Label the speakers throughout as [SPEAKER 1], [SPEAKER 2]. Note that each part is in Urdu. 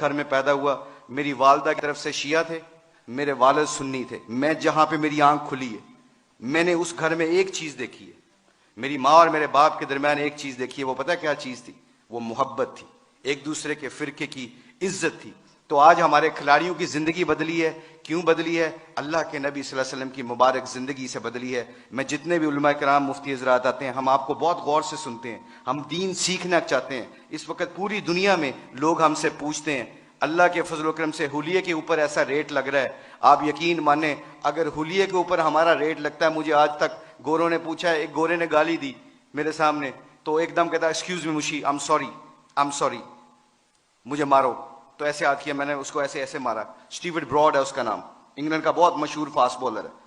[SPEAKER 1] گھر میں پیدا ہوا، میری والدہ کی طرف سے شیعہ تھے، میرے والد سنی تھے. میں جہاں پہ میری آنکھ کھلی ہے میں نے اس گھر میں ایک چیز دیکھی ہے، میری ماں اور میرے باپ کے درمیان ایک چیز دیکھی ہے. وہ پتہ کیا چیز تھی؟ وہ محبت تھی، ایک دوسرے کے فرقے کی عزت تھی. تو آج ہمارے کھلاڑیوں کی زندگی بدلی ہے. کیوں بدلی ہے؟ اللہ کے نبی صلی اللہ علیہ وسلم کی مبارک زندگی سے بدلی ہے. میں جتنے بھی علماء کرام مفتی حضرات آتے ہیں، ہم آپ کو بہت غور سے سنتے ہیں، ہم دین سیکھنا چاہتے ہیں. اس وقت پوری دنیا میں لوگ ہم سے پوچھتے ہیں، اللہ کے فضل و کرم سے حلیے کے اوپر ایسا ریٹ لگ رہا ہے، آپ یقین مانیں اگر حلیے کے اوپر ہمارا ریٹ لگتا ہے، مجھے آج تک گوروں نے پوچھا ہے، ایک گورے نے گالی دی میرے سامنے تو ایک دم کہتا ایکسکیوز می مشی، آئی ایم سوری، مجھے مارو. تو ایسے ہاتھ کیا، میں نے اس کو ایسے ایسے مارا. اسٹیورٹ براڈ ہے اس کا نام، انگلینڈ کا بہت مشہور فاسٹ بولر ہے.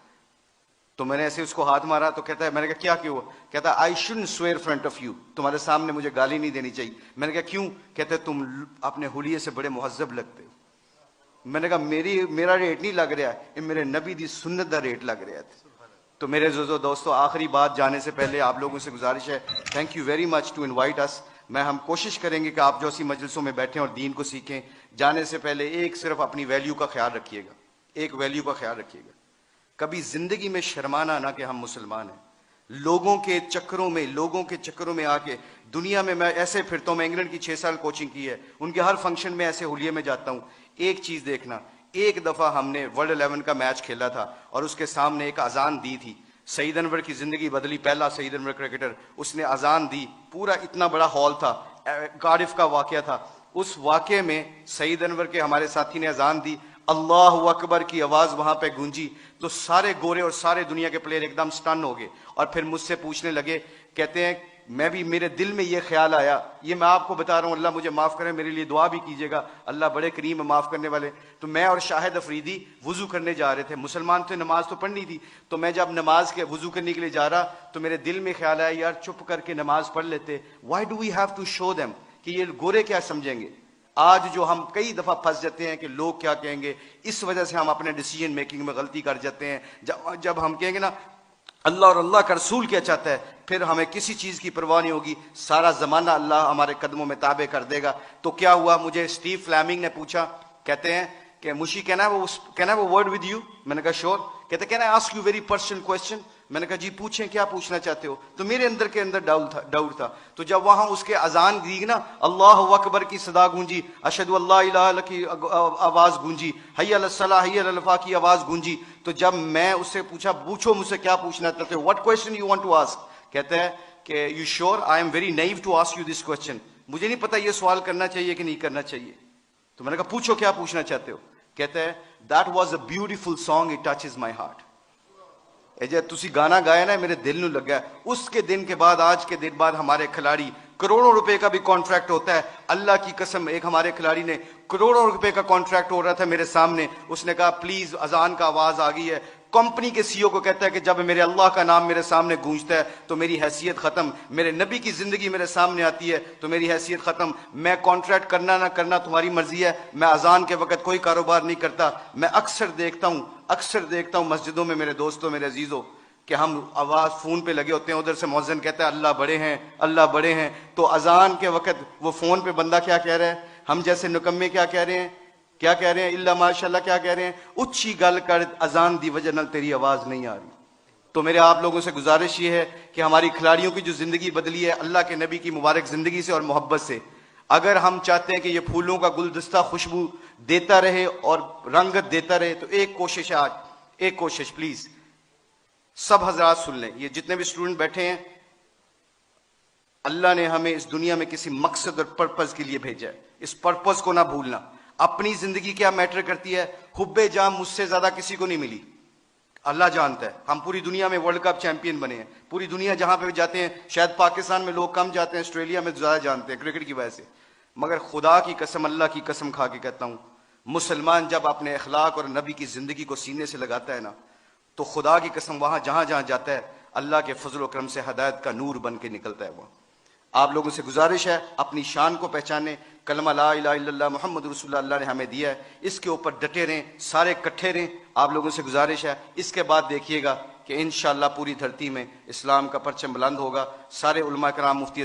[SPEAKER 1] تو میں نے ایسے اس کو ہاتھ مارا تو کہتا ہے، میں نے کہا کیا کیوں؟ کہتا ہے I shouldn't severe front of you, تمہارے سامنے مجھے گالی نہیں دینی چاہیے. میں نے کہا کیوں؟ کہتے تم اپنے حلیے سے بڑے مہذب لگتے ہو. میں نے کہا میرا ریٹ نہیں لگ رہا ہے، میرے نبی دی سنت دا ریٹ لگ رہا ہے. تو میرے عزیزو دوستو، آخری بات جانے سے پہلے آپ لوگوں سے گزارش ہے، thank you very much to invite us. ہم کوشش کریں گے کہ آپ جو اسی مجلسوں میں بیٹھیں اور دین کو سیکھیں. جانے سے پہلے ایک صرف اپنی ویلیو کا خیال رکھیے گا، ایک ویلیو کا خیال رکھیے گا، کبھی زندگی میں شرمانا نہ کہ ہم مسلمان ہیں. لوگوں کے چکروں میں آ کے دنیا میں ایسے پھرتا ہوں. میں انگلینڈ کی 6 سال کوچنگ کی ہے، ان کے ہر فنکشن میں ایسے حلیے میں جاتا ہوں. ایک چیز دیکھنا، ایک دفعہ ہم نے ورلڈ 11 کا میچ کھیلا تھا اور اس کے سامنے ایک اذان دی تھی. سعید انور کی زندگی بدلی، پہلا سعید انور کرکٹر، اس نے اذان دی. پورا اتنا بڑا ہال تھا، کارڈف کا واقعہ تھا. اس واقعے میں سعید انور کے ہمارے ساتھی نے اذان دی، اللہ اکبر کی آواز وہاں پہ گونجی تو سارے گورے اور سارے دنیا کے پلیئر ایک دم سٹن ہو گئے. اور پھر مجھ سے پوچھنے لگے، کہتے ہیں میں بھی، میرے دل میں یہ خیال آیا، یہ میں آپ کو بتا رہا ہوں، اللہ مجھے معاف کرے، میرے لیے دعا بھی کیجیے گا، اللہ بڑے کریم ہے معاف کرنے والے. تو میں اور شاہد افریدی وضو کرنے جا رہے تھے، مسلمان تھے، نماز تو پڑھنی تھی. تو میں جب نماز کے وضو کرنے کے لیے جا رہا تو میرے دل میں خیال آیا، یار چپ کر کے نماز پڑھ لیتے، why do we have to show them, کہ یہ گورے کیا سمجھیں گے. آج جو ہم کئی دفعہ پھنس جاتے ہیں کہ لوگ کیا کہیں گے، اس وجہ سے ہم اپنے ڈیسیجن میکنگ میں غلطی کر جاتے ہیں. جب ہم کہیں گے نا اللہ اور اللہ کا رسول کیا چاہتا ہے، پھر ہمیں کسی چیز کی پرواہ نہیں ہوگی، سارا زمانہ اللہ ہمارے قدموں میں تابع کر دے گا. تو کیا ہوا، مجھے اسٹیو فلیمنگ نے پوچھا، کہتے ہیں کہ مشی کہنا ہے وہ ورڈ ود یو. میں نے کہا شور. کہتے can I ask you very personal question. میں نے کہا جی پوچھیں، کیا پوچھنا چاہتے ہو. تو میرے اندر کے اندر ڈاؤٹ تھا. تو جب وہاں اس کے اذان دی نا، اللہ اکبر کی صدا گونجی، اشہد اللہ الہ الا اللہ کی آواز گونجی، حی علی الصلاۃ حی علی الفلاح کی آواز گونجی. تو جب میں اس سے پوچھو مجھ سے کیا پوچھنا چاہتے ہو، what question you want to ask. کہتے ہیں کہ you sure I am very new to ask you this question, مجھے نہیں پتا یہ سوال کرنا چاہیے کہ نہیں کرنا چاہیے. تو میں نے کہا پوچھو کیا پوچھنا چاہتے ہو. کہتے ہیں that was a beautiful song, it touches my heart. جی تسی گانا گایا نا، میرے دل نو لگا. اس کے دن کے بعد، آج کے دن بعد ہمارے کھلاڑی کروڑوں روپے کا بھی کانٹریکٹ ہوتا ہے. اللہ کی قسم، ایک ہمارے کھلاڑی نے کروڑوں روپے کا کانٹریکٹ ہو رہا تھا میرے سامنے، اس نے کہا پلیز اذان کا آواز آ گئی ہے. کمپنی کے سی او کو کہتا ہے کہ جب میرے اللہ کا نام میرے سامنے گونجتا ہے تو میری حیثیت ختم، میرے نبی کی زندگی میرے سامنے آتی ہے تو میری حیثیت ختم. میں کانٹریکٹ کرنا نہ کرنا تمہاری مرضی ہے، میں اذان کے وقت کوئی کاروبار نہیں کرتا. میں اکثر دیکھتا ہوں مسجدوں میں میرے دوستوں، میرے عزیزوں، کہ ہم آواز فون پہ لگے ہوتے ہیں، ادھر سے مؤذن کہتا ہے اللہ بڑے ہیں، اللہ بڑے ہیں. تو اذان کے وقت وہ فون پہ بندہ کیا کہہ رہا ہے، ہم جیسے نکمے کیا کہہ رہے ہیں اللہ ماشاء اللہ کیا کہہ رہے ہیں، اچھی گل کر اذان دی وجہ نال تیری آواز نہیں آ رہی. تو میرے آپ لوگوں سے گزارش یہ ہے کہ ہماری کھلاڑیوں کی جو زندگی بدلی ہے اللہ کے نبی کی مبارک زندگی سے اور محبت سے، اگر ہم چاہتے ہیں کہ یہ پھولوں کا گلدستہ خوشبو دیتا رہے اور رنگت دیتا رہے، تو ایک کوشش ہے آج، ایک کوشش پلیز سب حضرات سن لیں، یہ جتنے بھی اسٹوڈنٹ بیٹھے ہیں، اللہ نے ہمیں اس دنیا میں کسی مقصد اور پرپز کے لیے بھیجا ہے. اس پرپز کو نہ بھولنا. اپنی زندگی کیا میٹر کرتی ہے، حب جاں مجھ سے زیادہ کسی کو نہیں ملی، اللہ جانتا ہے. ہم پوری دنیا میں ورلڈ کپ چیمپئن بنے ہیں، پوری دنیا جہاں پہ جاتے ہیں، شاید پاکستان میں لوگ کم جاتے ہیں، آسٹریلیا میں زیادہ جانتے ہیں کرکٹ کی وجہ سے. مگر خدا کی قسم، اللہ کی قسم کھا کے کہتا ہوں، مسلمان جب اپنے اخلاق اور نبی کی زندگی کو سینے سے لگاتا ہے نا، تو خدا کی قسم وہاں جہاں جاتا ہے اللہ کے فضل و کرم سے ہدایت کا نور بن کے نکلتا ہے. وہ آپ لوگوں سے گزارش ہے اپنی شان کو پہچانے. کلمہ لا الہ الا اللہ محمد رسول اللہ نے ہمیں دیا ہے، اس کے اوپر ڈٹے رہیں، سارے اکٹھے رہیں. آپ لوگوں سے گزارش ہے اس کے بعد دیکھیے گا کہ انشاءاللہ پوری دھرتی میں اسلام کا پرچم بلند ہوگا. سارے علماء کرام، مفتی